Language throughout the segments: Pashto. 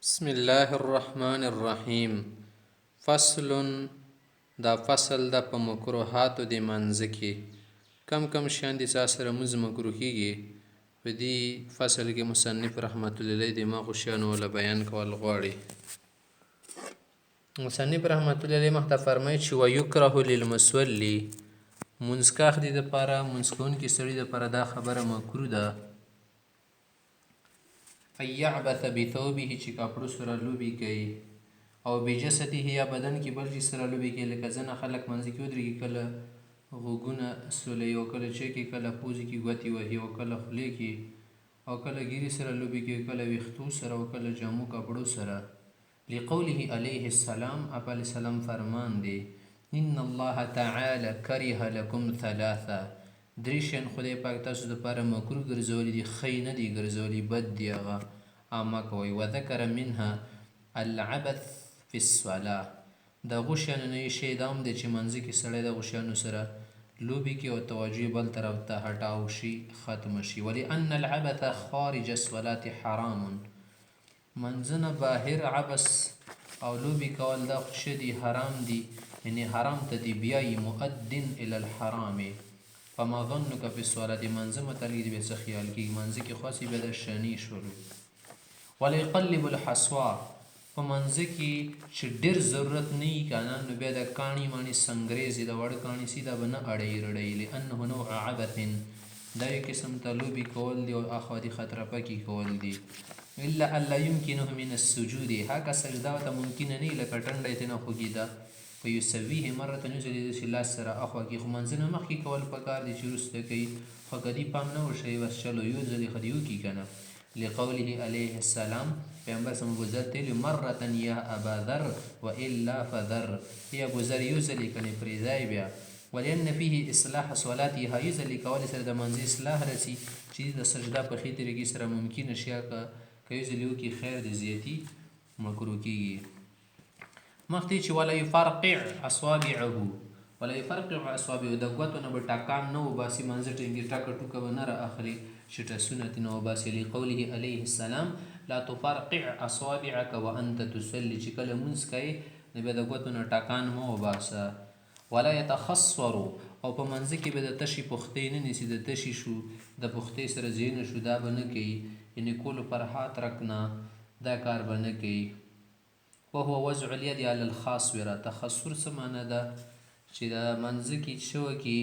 بسم الله الرحمن الرحیم. فصل، دا فصل د په مکروهاتو د منځ کې کم کم شیان دي چې سره موږ مکروه کېږي. په دې فصل کې مصنف رحمت الله علیه د مغو شیانو ولا بیان کول غواړي. مصنف رحمت الله علیه مخته فرمایي چې ویکره للمصلی، منځ کاخ دي دپاره منځ کوونکي سړي دپاره دا خبره مکروه ده ان یعبث بثوبه چې کپړو سره لوبې کوي او بجسده یا بدن کې بل شي سره لوبې کوي. لکه ځینې خلک منځ کې ودرېږي، کله غوږونه سولوي او کله چکې، کله پوزې کې ګوتې وهي او کله خولې کې، او کله ګیرې سره لوبې کوي، کله ویښتو سره او کله جامو کپړو سره. لقوله علیه السلام، اپ علیه السلام فرمان دی ان الله تعالی کره لکم ثلاثه، درې شیان خدای پاک تاسو دپاره مکروه ګرځولي دي، ښه نه دي ګرځولي، بد دي هغه مه کوئ. وذکر منها العبث فی الصلاة، د هغو شیانو نه یو شی دا هم دی چې منځ کې سړی د هغو شیانو سره لوبې کوي او توجه بل طرف ته هټاو شي، ختمه شي. ولأن العبث خارج الصلاة حرام، منځونه بهر عبث او لوبې کول دا څه دي؟ حرام دي، یعنې حرام ته دي بیایي. مؤدن الی الحرام فما ظنک فی الصلاة، منځه متعلق دي بیا څه خیال کېږي؟ منځه کې خاصې بیا د شنې شولو. ولا یقلب الحصوا، په منځه کې چې ډېر ضرورت نه وي که نه، نو بیا د کاڼي ماڼي سنګریزې د وړ کاڼي سي دا به نه اړوي رړوي. لأنه نوع عبث، دا یو قسم ته لوبې کول دي او اخوا دي خطرپکې کول دي. الا ان لا یمکنه من السجود، هکه سجده ورته ممکنه نه وي لکه ټنډه یې ترېنه خوږېده. فیسویه مرة، یوځلې داسې لاس سره اخوا کړي، خو منځونه مخکې کول پکار دي چې وروسته کوي، خو که دې پام نه ورشي بس چلو یو ځلې خو دې وکړي که نه. لقوله علیه السلام، پیغمبر صلی الله علیه وسلم تیلي مرة یا ابا ذر والا فذر، ای ابو ذر یو ځلې کنې پرېږدی بیا. ولأن فيه اصلاح صلاتها، یو ځلې کولې سره د منځه اصلاح رسي چې د سجده په ښې طریقې سره ممکنه شي. که یو ځلې وکړي خیر د زیاتي مکروه کېږي. مخکې چې ولا یفرقع اصابعه، ولا یفرقع اصابعه، د ګوتو نه به ټکان نه وباسي، منځه ټینګې ټکه ټوکه به نه را اخلي چې ټسونه ترې نه وباسي. لقوله علیه السلام لا تفرقع اصابعک وانت تصلي، چې کله لمونځ کوې نو بیا د ګوتو نه ټکان مه وباسه. ولا یتخصر، او په منځه کې به د تشي پختې نه نیسي، د تشي شو د پختې سره زینه شو دا به نه کوي، یعنې کولو پر هات رکنا دا کار به نه کوي. وهو وضع الید علی الخاصره، تخصر څه معنی ده؟ چې د منځه کې څه وکړي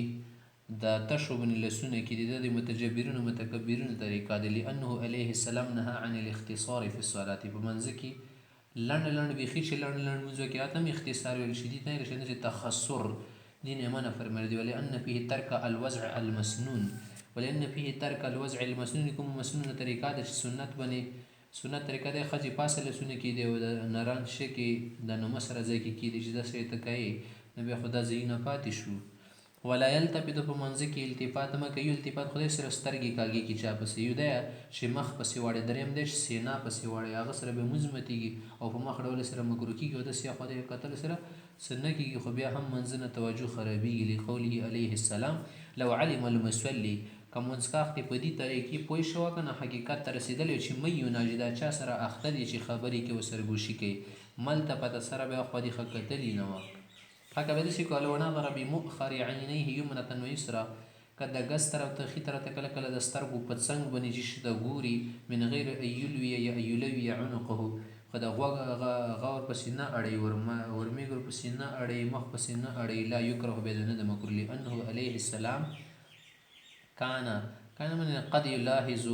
د تشو باندې لاسونه کېدي، د متجبرینو متکبرینو طریقه ده. لأنه علیه السلام نهى عن الاختصار فی الصلاة، په منځه کې لنډ لنډ بیخي چې لنډ لنډ مونځ وکړي هغه ته هم اختصار ویل شي، دي ته یې چې تخصر دین یې منع فرمایلی دي. ولأن فيه ترک الوضع المسنون، ولأن فيه ترک الوضع المسنون، کوم مسنونه طریقه ده چې سنت باندې سنت طریقه ده ښځې پاسه لاسونه کېدي او د نران شه کې د نمه سره ځای کې کېدي چې داسې ته کوې نو بیا خو دا ځایونه پاتې شو. ولا یلتفت، په منځه کې التفات مه کوي. التفات خدای سره سترګې کاږي کې چا پسې، یو دی چې مخ پسې واړی، درېیم دی چې سینا پسې واړی، هغه سره به مونځ ماتېږي او په مخ ډول سره مکروه کېږي او داسې اخوا د کتل سره څه نه کېږي، خو بیا هم منځه نه توجه خرابېږي. لقوله علیه السلام لو علم المصلي، که منځکاخ دې په دې طریقې پوه شوه که نه حقیقت ته رسېدلی چې من یوناجي دا چا سره اخته دي چې خبرې کوي ورسره ګوشي کوي، ملتفت سره بیا اخوا دې ښه کتلي نه وه. حکه به داسې کوه لو نظر بمؤخر عینیه یمنة ویسرا، که د ګز طرف ته ښي طرف ته کله کله د سترګو په څنګ باندې چې د ګوري من غیر ان یلوي یا یلوي عنقه، خو د غوږ غور پسې نه اړوي، ورمېږ ورپسې نه اړوي، مخ پسې نه اړوي. لا یکره بیا د نه د مکروه. لأنه علیه السلام کان من قد یلاحظ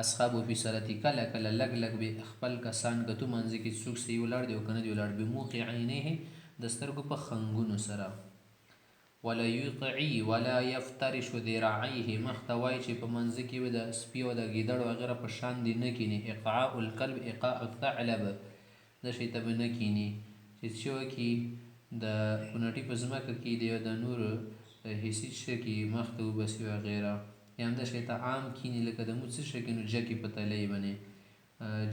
اصحابه فی صلاته، کله کله لږ لږ به خپل کسان کتو منځ کې څوک صحیح ولاړ دی او که نه دی ولاړ، بموقع عینیه د سترګو په خنګونو سره. ولا یقعي ولا یفترش ذراعیه، مخته وایي چې په منځه کې به د سپي او د ګیدړ وغیره په شان دي نه کیني. اقعاء الکلب اقاء الثعلب، د شي ته به نه کیني چې څه وکړي د کوناټي په ځمکه کېږدي او د نور حسي څه کې مخته وبسي وغیره، یا هم د شي ته عام کیني لکه د مو څه شي کې نو جګې په تلی باندې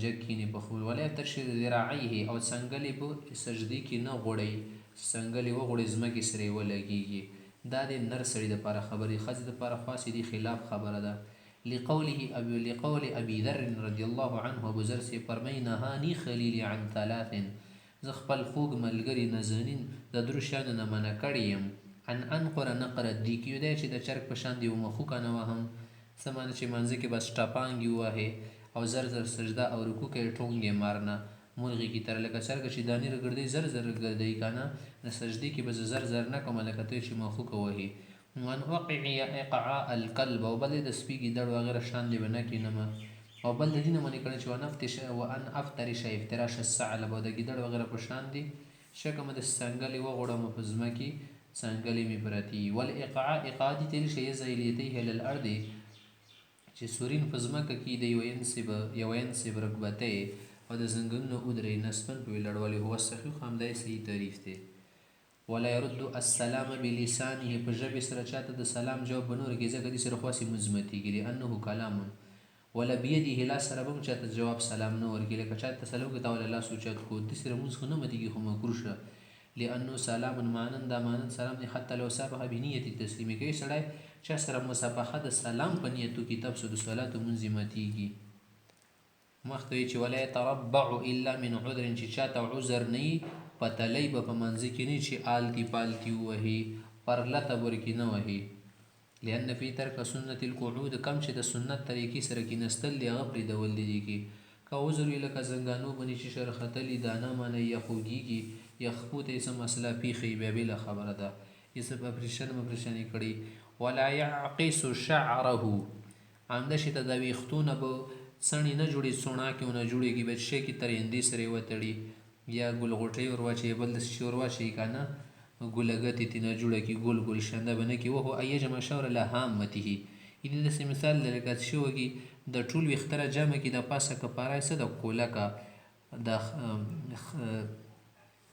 جګ کیني په خول. ولا یفترش ذراعیه، او څنګلې په سجدې کې نه غوړوي، څنګلې وغوړوي ځمکې سره یې ولګېږي. دا د نر سړي دپاره خبرې، ښځې دپاره خاصې دي خلاف خبره ده. لقول ابي ذر رضی الله عنه ابو ذر سے فرمای نهانی خلیل عن ثلاث زه خپل خوږ ملګري نازنین د درو شیانو نه منع کړی یم ان انقر نقر الدیک یو دی چې د چرګ په شان دی ومخوکه نه وهم څه معنی چې منځه کې بس ټپانګې ووهې او زر زر سجده او رکوع کوې ټونګې مارنه مرغی کی طرح لکه چرګ چې دانې رګړدی زر زر ګرځي کنه د سجدې کې به زر زر نه کوم لکه ته چې مخوکه وهې وان وقع اقعاء القلب او بل د سپي ګیدړ وغیره شان دی ونه کینم او بل د دینه منې کړی چې وان افترش افتراش الثعلب او د ګیدړ وغیره په شان دی شکه مې د څنګلې وغوړم په ځمکې څنګلې مې پرتي والاقعاء اقعاء دي تل شی زیلیته ال الارض چې سورین په ځمکه کې دی وینسب رکبته او د زنګونو ودرې نسبن په لړولې هو صحیح همدای صحیح تعریف دی ولا يرد السلام بلسانه په ژبې سره چاته د سلام جواب بنور کې ځکه دې سره خاصي مزمتي ګلی انه کلام ولا بيده لا سره به چاته جواب سلام نه ورګي لکه چاته سلام کې تاول الله سوچت کو د سره موږ خو نه متيږي خو مکروشه لانه سلام مانن دا مانن سلام دی حتی لو سابه بنیت التسلیم کې سړی چا سره مصافحه د سلام په نیتو کې تفسد صلات منظمتيږي مخته چې ولا يتربع الا من عذر چې چاته عذر نه پتلې به په منځ کې نه چې آلتی پالتی وهي پر لته ورکی نه وهي لأن في ترک سنت القعود کم چې د سنت طریقې سره کې نستل دی غپری د ول دي کې کا عذر لکه زنګانو بني چې شرختلی دانا معنی یا خوږیږي یا خپوته سم مسله پیخي به بل خبره ده یسه په پرشنی کړي ولا يعقس شعره عمده چې د ویختونه به سړی نه جوړي سونا کې نه جوړيږي به شي کې ترندې سره وتړي یا ګل غټي ور واچي بل د شور واچي کنه ګلګتی تینا جوړه کې ګل ګل شنده بنه کې وهو ايجه مشاور له هامته دې د مثال لرګت شوږي د ټول وختره جامه کې د پاسه کپارای سره د کولاکا د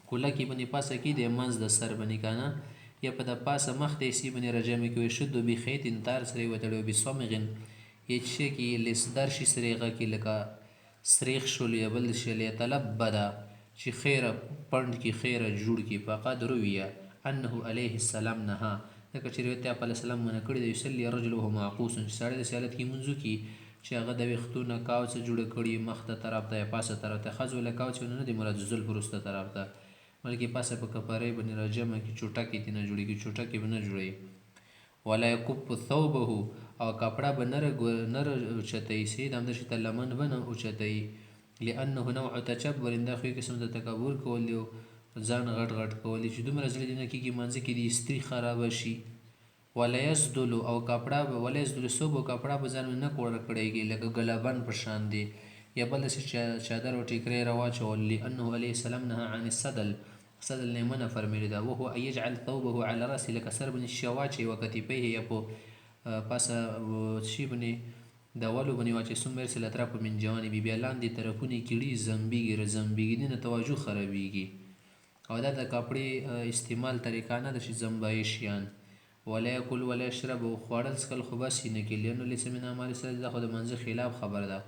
کولاکی باندې پاسه کې د منځ د سر باندې کنه یا په د پاسه مخ ته سی باندې رجمه کې شدو به خیت انتار سره وتړو به سومغن هیڅ شي کې لسدار شي سریغه کې لکه سریخ شول یا بل شي له طلب بدا چې خیره پند کې خیره جوړ کې فقط رویه انه عليه السلام نه لکه چې روایت په السلام باندې کړی دی یصلی الرجل وهو معقوس چې سړی د سیالت کې منځو کې چې هغه د وختونو کاوڅ جوړ کړي مخ ته طرف ته پاسه طرف ته خزو له کاوڅ نه دی مراد زل پرسته طرف ته بلکې پاسه په کپاره باندې راجمه کې چوټه کې تنه جوړيږي چوټه کې بنه جوړي ولا يكب ثوبه او کپڑا بنر چتای سي دمد چې تلمن بنه او چتای لانه نوع تکبر اندخوی قسم د تکبر کول دی ځان غټ غټ کول چې دومره زړه دینه کې منځ کې د استری خراب شي ولا يسدل او کپڑا ولا يسدل صوب کپڑا په ځان نه کوړ کړيږي لکه غلبان پر شان دی یا بل څه چادر او ټیکري رواچول لانه عليه السلام نه عن السدل سدل نه منه فرمایلی دا وهو يجعل ثوبه على راسه لك سرب الشواچ وكتفيه يپو پاسه شی بني د والو بني واچې سمر سره طرف من جواني بي لاندې طرفونه کړي زمبيږي نه توجه خرابيږي او دا د کپړې استعمال طریقه نه د زمبای شیان ولا ياكل ولا يشرب خوړل سکل خو بس نه کې لنه لسمنا مال سره د خود منځ خلاف خبر ده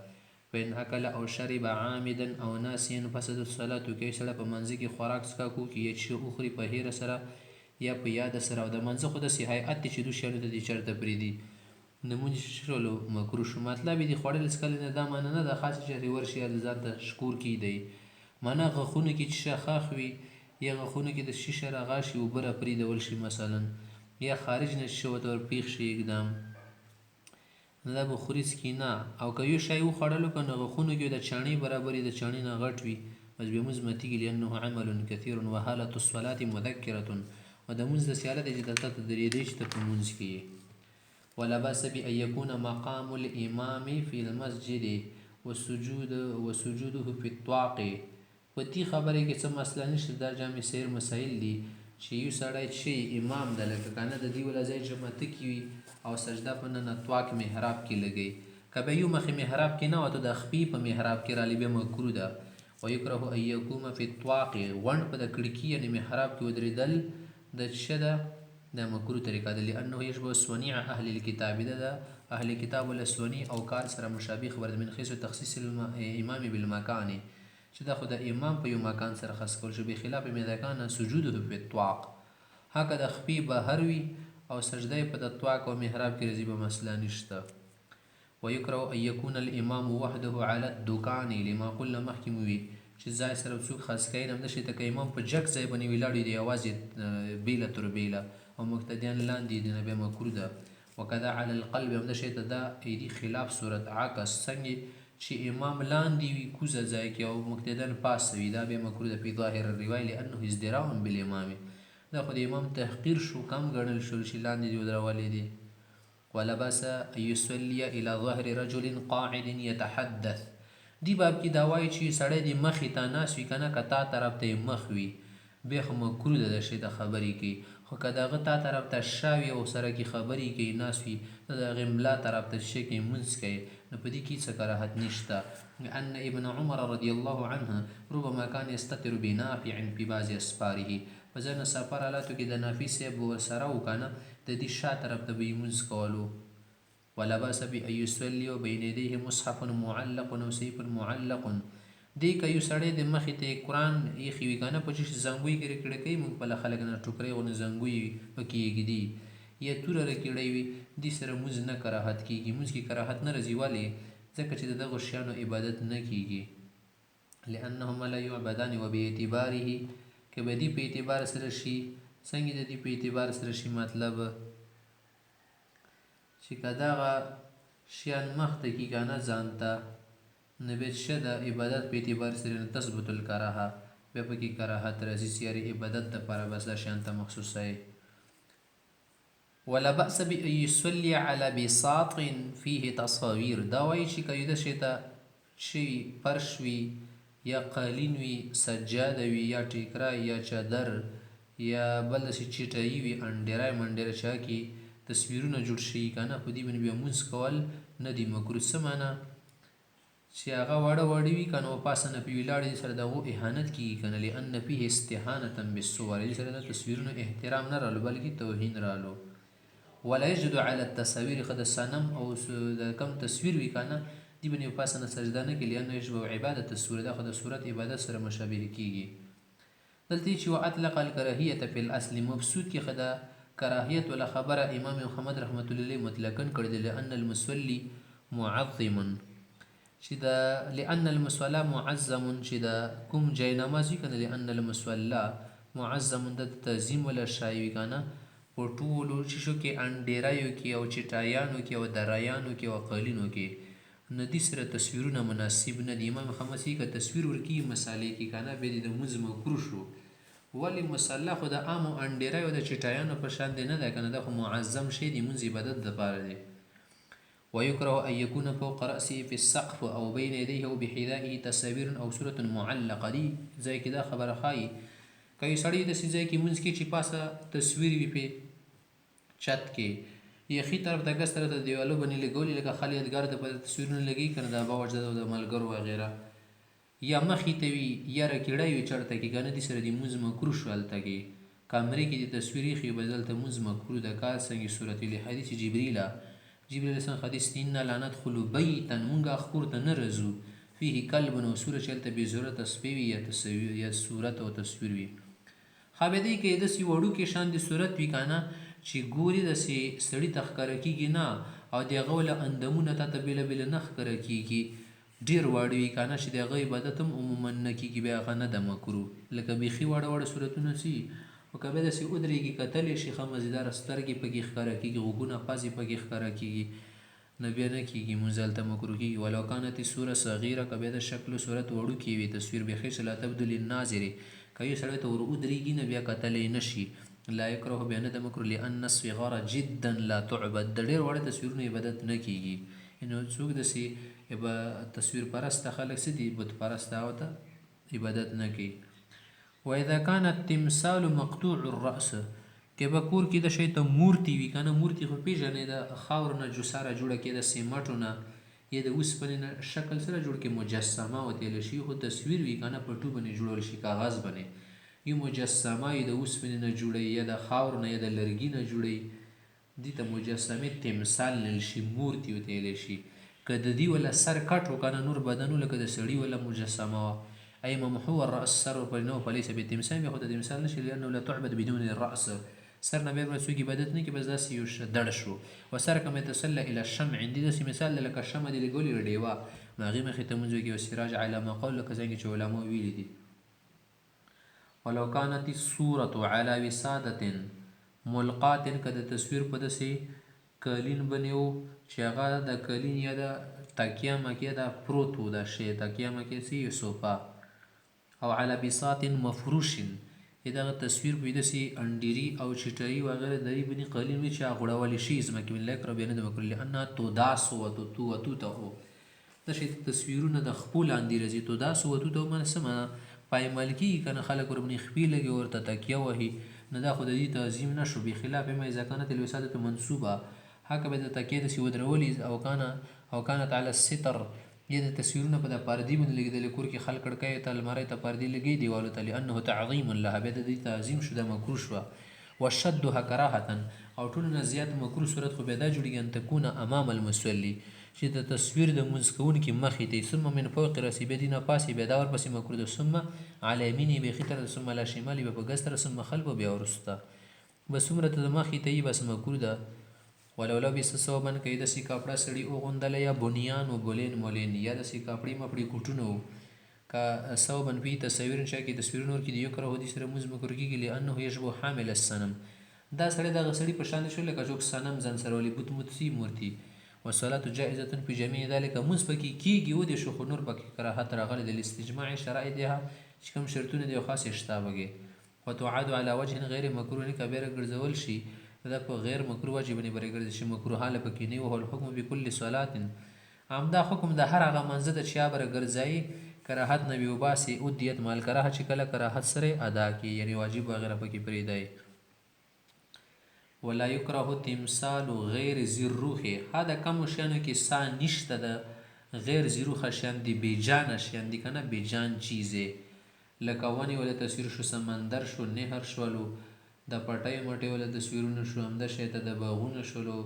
وین اکل او شرب عامدا او ناسيا فسد الصلاه کې سره په منځ کې خوراک څکا کو کې چې اخري په هیر سره یا په یاد سره او د منځ خو د صحت چې دوه شنو د چرته پریدي نمونږ شلو مکرو شو مطلب دي خوړل سکل نه دا معنی نه د خاص چې ورشي ځان ته شکور کی دی معنی غخونه کې چې شخاخ وي یا غخونه کې د شیشه راغاشي او بره پریدول شي مثلا یا خارج نشو تور پیښ شي اقدام نه به خوريس کی نه او که یو شی وخړلو کنه غخونه کې د چانی برابرې د چانی نه غټ وي بس به مزمتي کې لانه عمل كثير وحاله الصلاه مذكره و د منځ د سیاله د جدته درېدې چې په منځ کې ولا باس بأن يكون مقام الامام في المسجد وسجوده في الطواق پتی خبره کې څه مسله نشته دا جامع سیر مسائل دي چې یو سړی چې امام د لکه کنه د دی ول ځای جماعت کې او سجده په نه طواق محراب کې لګي کبه یو مخ محراب کې نه وته د خپې په محراب کې را لبه مکرو ده ويكره ان يقوم في الطواق وند په د کړکی یعنی محراب کې ودرېدل د شده د مکرو طریقه ده لانه يشبه صنيع اهل الكتاب ده اهل کتاب الاسونی او کار سره مشابه خبر من خصوص تخصیص الامام بالمکان چې دا خو د امام په یو مکان سره خاص کول شو به خلاف مدکان سجوده په الطواق هغه د خپې بهر وي او سجده په د طواق او محراب کې رضی به مسله نشته ويکره ان یکون الامام وحده على الدکان لما قلنا مخکې مو وي چې ځای سره څوک خاص کوي همداسې ته که امام په جګ ځای باندې ولاړ وي د یوازې بیله تر بیله او مقتدیان لاندې دي نو بیا مکروه ده. وکذا علی القلب همداسې ته دا ایدي خلاف صورت عکس څنګه چې امام لاندې وي کوزه ځای کې او مقتدیان پاسه وي دا بیا مکروه ده په ظاهر الروایه لانه ازدراء بالامام دا خو د امام تحقیر شو کم ګڼل شو چې لاندې دي ودرولې دي. ولا باس ان يصلي الى ظهر رجل قاعد يتحدث دی باب کې دا وایي چې سړی د مخې ته ناست وي که نه که تا طرف ته یې مخ وي بیا خو مکروه ده د شي ته خبرې کوي خو که د هغه تا طرف ته شا وي او سره کې خبرې کوي ناست وي د هغې ملا طرف ته شي کې لمونځ کوي نو په دې کې څه کراهت نشته. ان ابن عمر رضی الله عنه ربما كان يستتر بنافع في بعض اسفاره په ځینې سفر حالاتو کې د نافع صاحب ورسره و که نه د دې شا طرف ته به یې لمونځ کولو. ولا باس بأن يصلي بين يديه مصحف معلق او سيف معلق دی که یو سړی د مخې ته قرآن ایښي وي که نه په چې زنګوی کې رکړه کوي موږ خپله خلک نه ټوکرې غوندې زنګوی پکې یږدي یا توره رکړی وي دې سره لمونځ نه کراهت کېږي. لمونځ کې کراهت نه راځي ولې ځکه چې د دغو شیانو عبادت نه کېږي لأنهما لا يعبدان وباعتباره که به دې په اعتبار سره شي څنګه د دې په اعتبار سره شي مطلب چې که دغه شیان مخته کي که نه ځان ته نو بیا شه د عبادت په اعتبار سره نه تثبت الکراهه بیا پکې کراهت راځي چې یارې عبادت دپاره بس دا شیان ته مخصوصه یې. ولا بأس بأن يصلي على بساط فيه تصاویر دا وایي چې که یو د شي ته شي فرش وي یا قالین وي سجاده وي یا ټیکرا یا چادر یا بل داسې چټایي وي انډیرای منډیره چا کې تصویرونه جوړ شي که نه په دې باندې بیا لمونځ کول نه دي مکروه. څه معنا چې هغه واړه واړه وي که نه او پاسه نه پې ولاړ دي سره د هغو اهانت کېږي که نه لأن فيه استهانة بالصور دې سره د تصویرونو احترام نه رالو بلکې توهین رالو. ولا یجد على التصاویر خو د صنم او د کم تصویر وي که نه دې باندې پاسه نه سجده نه کوي لأنه یشبه عبادت الصورة دا خو د صورت عبادت سره مشابه کېږي. دلته چې واطلق الکراهیة فی الاصل مبسوط کې خو د کراهیت ولا خبره امام محمد رحمت الله علیه مطلقاً کړی دی لأن المصلي معظم چې د لأن المصلى معظم چې د کوم جای نماز وي که نه لأن المصلى معظم د تعظیم ولا شای وي که نه په ټولو شیشو کې انډیرایو کې او چټایانو کې او درایانو کې او قالینو کې نه دې سره تصویرونه مناسب نه دي. امام محمد صحیح که تصویر ورکوي مسالې کې که نه بیا د لمونځ مکروه شو ولې مصله خو د عامو انډیرایو د چټایانو په شان دی نه ده که نه دا خو معظم شی د لمونځ عبادت دپاره دی. ويكره أن يكون فوق رأسه في السقف أو بين يديه أو بحذائه تصاوير أو صورة معلقة دي ځای کې دا خبره ښایي که یو سړی داسې ځای کې لمونځ کوي چې پاسه تصویر وي پې چت کې یخي طرف ته ګس طرف ته دیوالو باندې لګولي لکه خال یادګار دپاره تصویرونه لګوي که نه د ابا وجداد او د ملګرو وغیره یا مخې ته وي یا رکیړی وي چړته کې که نه دې سره د لمونځ مکروه شو هلته کې کامرې کې د تصویر ایښي به دلته لمونځ مکروه ده کار څنګه صورت حدیث جبریل علیه السلام حدیث دی نه لا ندخلو بیتا مونږ خور ته نه رځو فيه کلب او سوره چې هلته بې ضرورته سپی وي یا صورت او تصویر وي. خابدی کې داسې وړوکې شان د صورت وي که نه چې ګوري داسې سړي ته ښکاره کېږي نه او د هغه له اندامونه تا ته بېله بېله نه ښکاره کېږي ډېر واړه وي که نه چې د هغه عبادت هم عموما نه کېږي بیا هغه نه ده مکروه لکه بیخي واړه واړه صورتونه سي او که بیا داسې ودرېږي کتلی شي ښه مزیداره سترګې پکې ښکاره کېږي غوږونه پازې پکې ښکاره کېږي نو بیا نه کېږي لمونځ هلته مکروه کېږي. ولو کانت الصوره صغیره که بیا د شکل و صورت وړوکې وي تصویر بخیص لا تبدو للناظر که یو سړی ته ور ودرېږي نه بیا کتلی نه شي لا یکره بیا نه ده مکروه لأن الصغار جدا لا تعبد د ډېر واړه تصویرونه عبادت نه کېږي. نو څوک داسې تصویر پرسته خلک څه دي بت پرسته هغو ته عبادت نه کوي. واذا كان التمثال مقطوع الرأس که به کور کې د شی ته مورتي وي که نه مورتي خو پېژنې د خاورو نه جوساره جوړه کې د سیمټو نه یا د اوسپنې نه شکل سره جوړ کې مجسمه وتیلی شي خو تصویر وي که نه پټو باندې جوړول شي کاغذ باندې یو مجسمه یې د اوسپنې نه جوړوي یا د خاورو نه یا د لرګي نه جوړوي دې ته مجسمې تمثال نیل شي مورتي وتیلی شي. که د دې ولا سر کټ و که نه نور بدن لکه د سړي ولا مجسمه وه أي ممحو الرأس سر ورپرې نه و فليس بتمثال بیا خو د تمثال نشي لأنه لا تعبد بدون الرأس سر نه بیا څوک عبادت نه کوي، بس داسې یو دړ شو. وسره کمه تصله الی الشمع عندي داسې مثال دی لکه شمع دی لګولې ډیوه نو هغې مخې ته مونځ وکړي. وسراج علی ما قول لکه څنګه چې علماء ویلي دي. ولو كانت الصورة على وسادة ملقات که د تصویر په داسې قالین باندې و چې هغه د قالین یا د تکیه مکیه دا پروت و دا شی تکیه مکیه سی صوفا او على بساط مفروش دغه تصویر په داسې انډيري او چټري وغیره دری باندې قالین وي چې هغه غوړولی شي ځمکې باندې لکه بیا نه د مکروه لانها تداس وتوته داسې تصویرونه د خپو لاندې راځي. تداس وتوته معنی څه معنی پایمال کېږي که نه خلک ورباندې خپې لګي ورته تکیه وهي نو دا خو د دې تعظیم نه شو. بخلاف ما اذا كانت الوسادة منصوبه هکه به د تکیې داسې ودرولي او كانت على الستر یا د تصویرونه په د پردې باندې لګېدلې کور کې خلک کړکۍ ته المارۍ ته پردې لګي دیوالو ته لانه تعظیم لها بیا د دې تعظیم شو د مکروه شوه. وشدها کراهة او ټولو نه زیات مکروه صورت خو بیا دا جوړېږي ان تکون امام المصلي چې د تصویر د لمونځ کوونکي مخې ته ثم من فوق راسي بیا دې نه پاسې بیا دا ورپسې مکروه ده ثم علی یمینه بیخي طرف ثم علی شمالي بیا په ګس طرف ثم خلفه بیا وروسته بس څومره ته د مخې ته یي بس مکروه ده. ولو لبس ثوبا که داسې کپړه سړي وغوندله یا بنیان و بولین مولین یا داسې کپړې مپړې کوټونه و که ثوبا فی تصویر چا کې تصویرونه ورکړي د یکره حدیث سره لمونځ مکروه کېږي لانه یشبه حامل الصنم دا سړی دغه سړي په شان شو لکه څوک صنم ځان سره ولي بت متسي مورتي. والصلاة جائزة في جميع ذلك لمونځ پکې کېږي ودې شو خو نور پکې کراهت راغلی د الاستجماع شرائطها چې کوم شرطونه دي خاص شته وګي. وتعاد على وجه غیر مکروه نه کبیره ګرځول شي دا په غیر مکروه واجب نه بری ګرځي چې مکروه حاله پکې نه وه. الحكم بكل صلاة عمدا حکم د هر هغه منځ د چا بر ګرځي کراهت نه وي وباسي او دیت مال کراهت چې کله کراهت سره ادا کی یعنی واجب وغیرہ پکې پریدای. ولا يكره تمثال غیر ذی الروح هدا کم شانو کې سا نشته د غیر ذی روح شان دی بیجان شان دی کنه بیجان چیزه لکه ونی ولا تصویر شو سمندر شو نهر شولو د پټای مټي ولا تصویرونه شو همدا شیته د باغونه شولو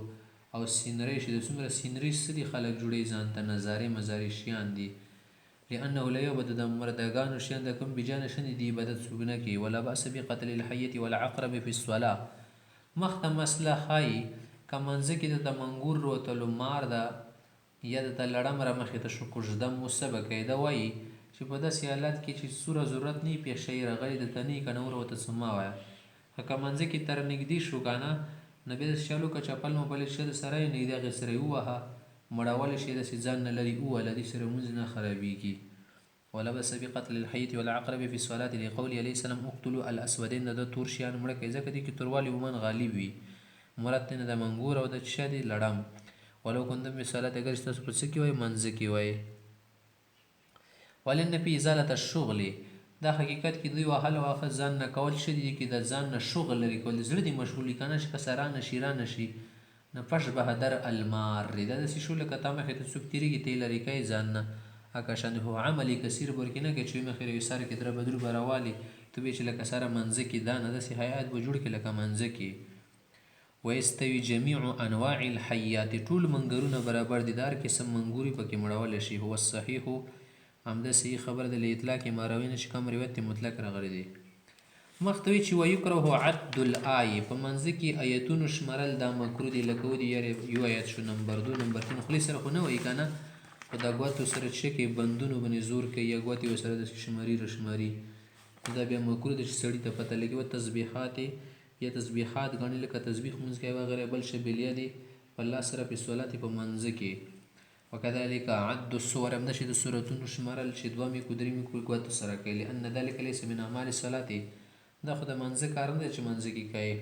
او سینری شي د څومره سینری سدي خلک جوړي ځان ته نظارې مزاري شیان دي لانه لا يعبد د مردگان شیان د کوم بیجان شن دي عبادت سونه کی. ولا باس بقتل الحيه والعقرب في الصلاه مخته مسله خای کمنځ کې د منګور روتلو مار ده یا د لړم را مخې ته شو کوژدم مسبقه دا وایي چې په داسې حالت کې چې سوره ضرورت نه پیښی رغلی د تنی کنه ورته سما وایي کمنځ کې تر نږدې شو کنه نبی د شالو که چپل مو بل شه د سره نه دی غ سره وها مړول شي د ځان نه لري او ولدي سره مونږ نه خرابېږي. ولا بس بقتل الحية والعقرب في الصلاة لقول عليه السلام اقتلوا الاسودين د تور شیان مړه کوي ځکه دي کې توروالي ومن غالب وي مراد نه د منګور او د شادي لړم. ولو كنتم في صلاة اگر تاسو په څه کې وای منځ کې وای. ولن في ازاله الشغل دا حقیقت کې دوی وهل واخه ځان نه کول شي دي کې د ځان نه شغل لري کول زړه دي مشغولي کنه چې کسرانه شیرانه شي نه فشبه در المار دا د شو لکه تامه ته څوک تیریږي ته لري کوي ځان نه اکشان هو عملی کثیر ورکنه کې چې مخې یو سره کې در بدر براوالي ته به چې لکه سره منځ کې دا نه د حیات به جوړ کې لکه منځ کې. ويستوي جميع انواع الحيات ټول منګرونه برابر دي دار کې سم منګوري پکې مړول شي. هو الصحيح همدا صحیح خبر د اطلاق ماروین چې کوم روایت مطلق راغلي دي مختوي چې ويكره عد الآية په منځ کې آیتونو شمارل دا مکروه دي لکه دی یو آیت شو نمبر 2 نمبر 3 خلی سره خو نه وای کنه په دا غواتو سره چې کې بندونو باندې زور کوي یا غواتو سره د شماري رشماري دا بیا مکروه دي چې سړی ته پته لګي و تسبیحات یا تسبیحات غنی لکه تسبیح مونږ کوي وغیرہ بل شبلیه دي په الله سره په صلات په منځ کې. وكذلك عد الصور من شد سورة شمارل چې دوه می کودري می کوګوت سره کوي لأن ذلك ليس من اعمال الصلاه دا خود منځ کار نه چې منځ کې کوي.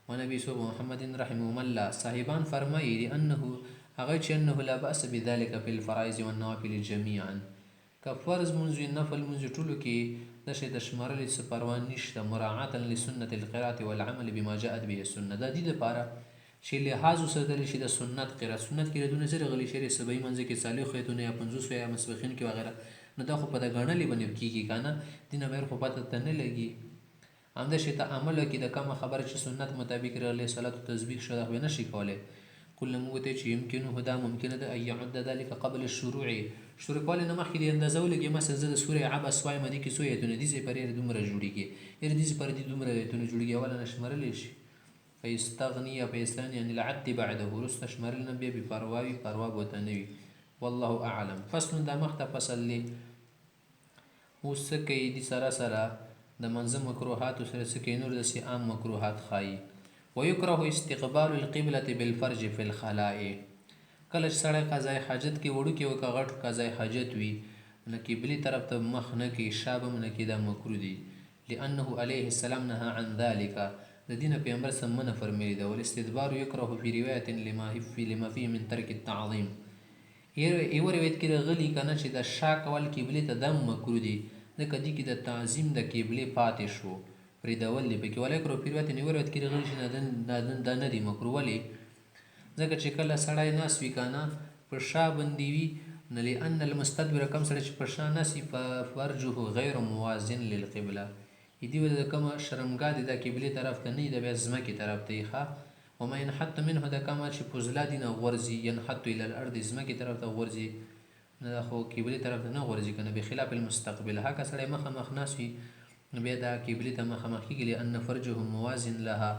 ونبي صلی محمد رحمه الله صاحبان فرمایي انه هغه چې انه لا باس بذلك في الفرائض والنوافل جميعا که فرض منځ نفل منځ ټولو کې د شه د شمارل څه پروا نشته مراعاتا لسنه القراءه والعمل بما جاءت به السنه د دې لپاره چې لحاظ وساتل شي د سنت قرات سنت کې د نظر غلی شری سبای منځ کې صالح خیتونه یا 50 یا مسبخین کې وغیرہ نو دا خو په د غنلې باندې کیږي کنه دینه مېر خو پته ته نه لګي همدا شي ته عمل کې د کوم خبره چې سنت مطابق رغلی صلات او تسبیح شوه خو نه شي کوله کله موږ ته چې يمكنه هدا ممکن ده اي يعد ذلك قبل الشروع شروع کول نه مخکې د اندازو لګي مثلا د سوره عبس وای مدي کې سوې ته دي چې پرې دومره جوړیږي دې پر دې دومره ته جوړیږي ولا نشمرل شي فیستغني فیستغني عن العد بعده وروسته شمارل نه بیا بې پروا وي پروا به ورته نه وي والله اعلم. فصل دا مخته فصل دی. اوس څه کوي دې سره سره د منځه مکروهاتو سره څه کوي نور داسې عام مکروهات ښایي. ویکره استقبال القبلة بالفرج فی الخلاء. کله چې سړی قضای حاجت کې وړوکی و که غټ قضای حاجت وي نه قبلې طرف ته مخ نه کوي شا به م نه کوي دا مکروه دي. لأنه علیه السلام نهى عن ذلك. د دې نه پیغمبر صلی منع فرمیلي ده. والاستدبار یکره فی روایت لما فيه من ترک التعظیم. یوه روایت کې راغلي که نه چې د شا کول قبلې ته دا مکروه دي ځکه دې کې د تعظیم د قبلې پاتې شو پرېږدول دي پکې. ولیکرو فی روایت یوه روایت کې راغلي چې دا نه دي مکروه. ولې ځکه چې کله سړی ناست وي که نه په شا باندې وي نو لأن المستدبر کم سړی چې په شا ناست وي فرجه غیر موازن للقبله دې وجه د کومه شرمګاه دی دا قبلې طرف ته نه وي د بیا ځمکې طرف ته یې ښه. وما ینحط منه د کومه چې پوزلا دي نه غورځي ینحط الی الارض ځمکې طرف ته غورځي نه دا خو قبلې طرف ته نه غورځي که نه بخلاف المستقبل. هکه سړی مخامخ ناست وي نو بیا دا قبلې ته مخامخ کېږي لأن فرجه موازن لها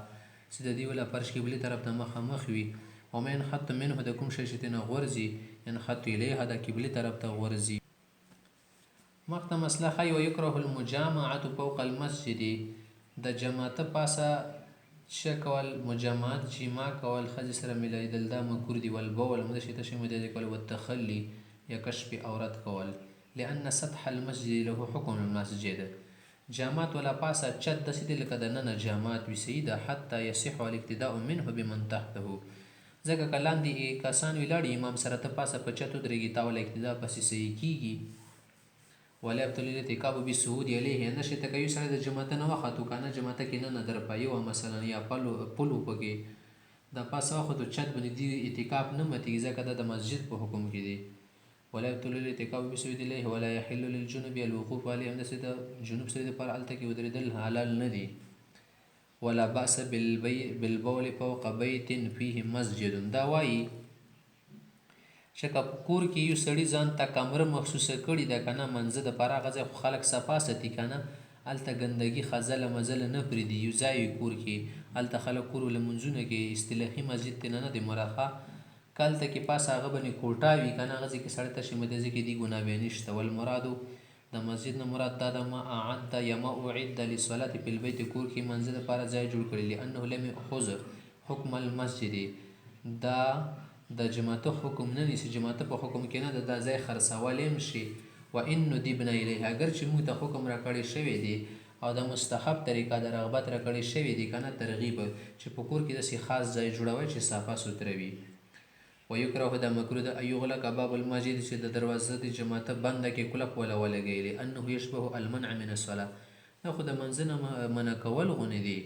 چې د دې وله فرج قبلې طرف ته مخامخ وي. وما ینحط منه د کوم شی چې ترې نه غورځي ینحط الیها د قبلې طرف ته غورځي. مخته مسله ښایي ویکره المجامعة فوق المسجد. د جماعته پاسه څه کول مجامعت جما کول ښځې سره میلاېدل دا مکروه دي. والبول مدشي تشی مجازي کول والتخلي یا کشف عورت کول. لأن سطح المسجد له حکم المسجد. جامات ولا پاسه چت داسې دی لکه د ننه جامات وي صحیح ده حتی یصح الاقتداء منه بمن تحته. ځکه که لاندې کسان ولاړي امام سره ته پاسه په چت ودرېږي تا وله اقتدا پسې صحیح کېږي. ولا یبطل الارتکاب بالصعود علیه. نشي ته که یو سړی د جماعته نه وختو که نه جماعته کې نه در پایې وه مثلا یا پل و پکې د پاسه وختو چت باندې دې اعتکاف نه ماتېږي ځکه دا د مسجد په حکم کې دی. ولا یبطل الارتکاب بالصعود علیه ولا یحل للجنوب الوقوف علیه. همداسې د جنوب سړي دپاره هلته کې ودرېدل حلال نه دي. ولا بأس بالبول فوق بیت فیه مسجد. دا وایي چې که په کور کې یو سړي ځان ته کمره مخصوصه کړې ده که نه منځه دپاره هغه ځای خو خلک صفا ساتي که نه هلته ګندګي خزله مزله نه پرېږدي. یو ځای وي کور کې هلته خلک کور لمونځونه کوي اصطلاحي مسجد ته نه دی مرخه که هلته کې پاسه هغه باندې کوټه وي که نه هغه ځای کې سړی ته شي متضې کې دي ګناه بیا نشته. والمرادو د مسجد نه مراد دا د ما اعد یا ما اعد للصلاة فی البیت کور کې منځه دپاره ځای جوړ کړي. لأنه لم یأخذ حکم المسجد. دا د جماعته حکم نه نیسي جماعته په حکم کې نه ده دا ځای خرڅولی هم شي. و ان ندبنا الیه اگر چې موږ ته حکم راکړی شوی دی او د مستحب طریقه د رغبت راکړی شوی دی که نه ترغیب چې په کور کې داسې خاص ځای جوړوی چې صافه سوتره وي. ویکره د مکروه ده ایغلق باب المسجد چې د دروازه د جماعته بنده کې کلک وله ولګوي. لأنه یشبه المنع من الصلاة. دا خو د منځه نه منع کول غونې دي.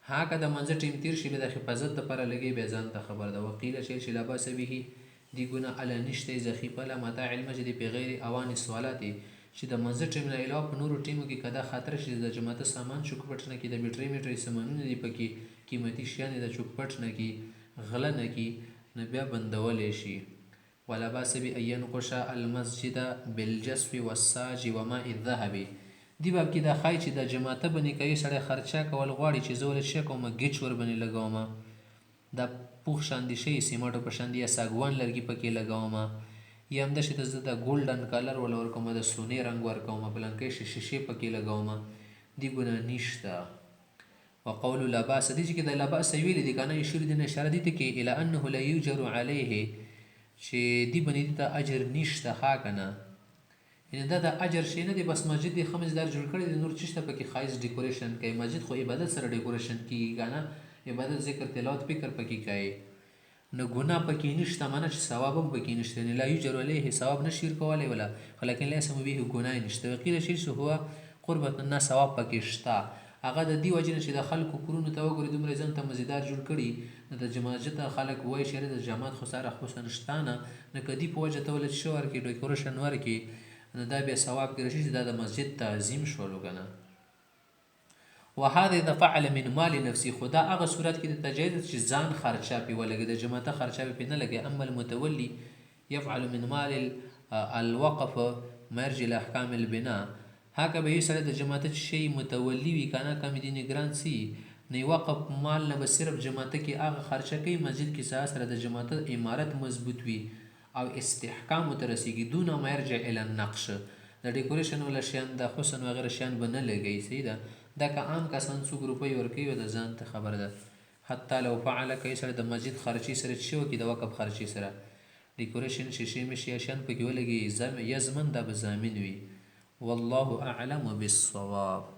هاکه د منځه ټیم تیر شي د حفاظت دپاره لګوي بیا ځان ته خبر ده. وقیله شیل چې لا باس به دې ګناه اله نشته ضخیفه له متاع المسجد بغیر اوان الصلات چې د منځه ټیم نه علاوه په نورو ټیمو کې که دا خطر شي د جماعته سامان چوکپټ نه کړي د بیټرۍ میټرۍ سامانونه دي پکې قیمتي شیان د چوکپټ نه کړي غله نه کړي نو بیا بندولی شي. ولا باس به ان ينقش المسجد بالجسف والساج وماء الذهب. دی باب کې دا ښایي چې د جماعته باندې که یو سړی خرچه کول غواړي چې زه ولې څه کومه ګچ ور باندې لګومه دا پوخ شاندې شوي سیمټو په شاندې یا ساګوان لرګي پکې لګومه یا همداسې ته زه د ګولډن کلر وله ورکومه د سونې رنګ ورکومه پلنکۍ شیشې پکې لګومه دې ګناه نشته. وقول لا باس دې چې کې د لا باس ویلي دي که نه یې شروع دي نه اشاره دي ته کې الی انه لا یوجر علیه چې دې باندې دې ته اجر نشته ښه که نه یعنې دا د اجر شی نه دی بس مسجد دې ښه مزدار جوړ کړی دی نور څه شته پکې ښایست ډیکوریشن کوي. مسجد خو عبادت سره ډیکوریشن کېږي که نه عبادت ذکر تلاوت فکر پکې کوي نو ګناه پکې نشته منه چې ثواب هم پکې نشته یعنې لا یوجر علیه ثواب نه شي ورکولی ولا خو لیکن لیس به ګناه نشته. وقیل شي چې هو قربت نه ثواب پکې شته هغه د دې وجې نه چې د خلکو کورونو ته وګوري دومره ځان ته مزیدار جوړ کړي نو د جماعت ته خلک وایي چې د جماعت خو سره خصوصا شته نه نو که دې په وجه ته ولې څه ورکړي ډیکوریشن ورکړي نو دا بیا ثواب کې راشي چې دا د مسجد تعظیم شولو که نه. وهذا اذا فعل من مال نفسي خدا هغه صورت کې د تجهیز چې ځان خرچه پې ولګي د جماعته خرچه پې نه لګي. اما المتولي يفعل من مال الوقف مرجع لاحکام البناء هکه به یو سړی د جماعته چې شی متولي وي که نه کم دې نګران سي نو وقف مال نه به صرف جماعته کې هغه خرچه کوي مسجد کې سره سره د جماعته عمارت مضبوط وي او استحکام ته رسیږي دون ما یرجع الی النقش د ډیکوریشن ولا شیان د حسن وغیره شیان به نه لګوي صحیح ده دا که عام کسان څوک روپۍ ورکوي د ځان ته خبر ده حتی لو فعل کوي سره د مسجد خرچي سره چې وکړي د وقف خرچي سره ډیکوریشن شیشې مشي شیان پکې ولګي یزمن دا به ضامن وي والله اعلم بالصواب.